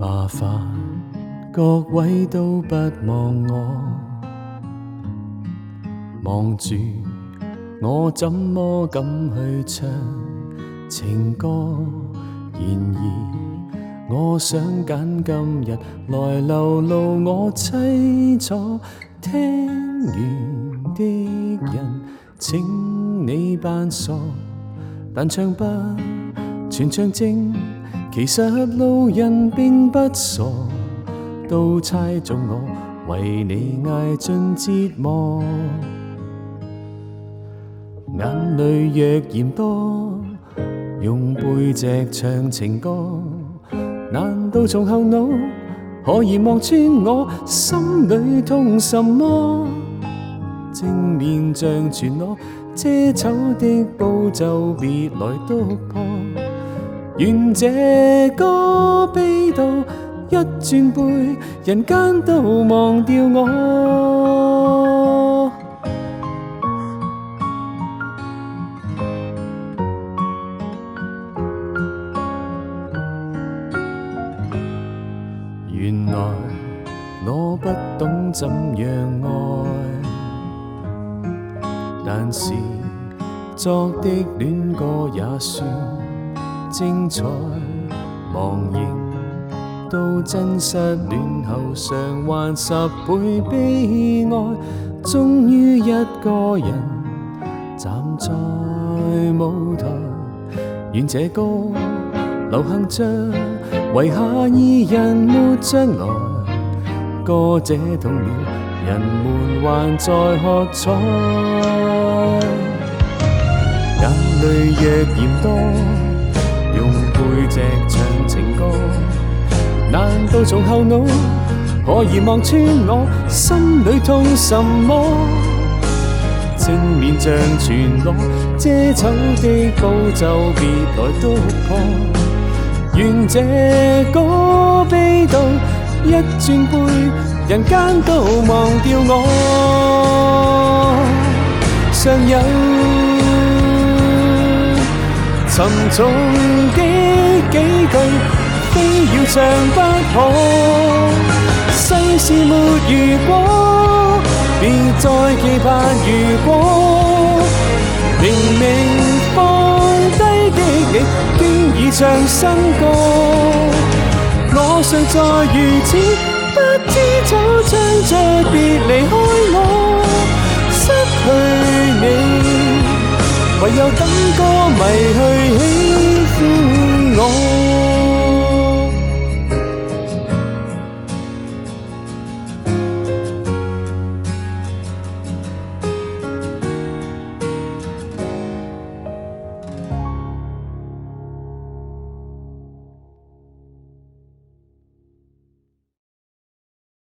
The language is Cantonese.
麻煩各位都不忘我，望住我怎麼敢去唱情歌？然而我想揀今日來流露我凄楚，聽完的人請你扮傻，但唱不全唱正，其實路人並不傻，都猜中我為你捱盡折磨。眼淚若嫌多，用背脊唱情歌，難道從後腦可以望穿我心裏痛什麼？正面像全裸遮醜的布就別來督破，願這歌悲到一轉背，人間都忘掉我。原來我不懂怎樣愛，但是作的戀歌也算精彩。忘形到真失戀後償還10倍悲哀，終於一個人站在舞台，願這歌流行着遺下二人沒將來，歌這痛了，人們還在喝彩。眼淚若嫌多，用背脊唱情歌，難道從後腦可以望穿我心裏痛什麼？正面像全裸遮醜的布就別來督破，願這歌悲到一轉背，人間都忘掉我。尚有沉重的幾句，非要唱不可。世事沒如果，別再期盼如果。明明放低的你，經已唱新歌。我尚在如此，不知早將再別離開我。失去你，唯有等歌迷去喜歡我。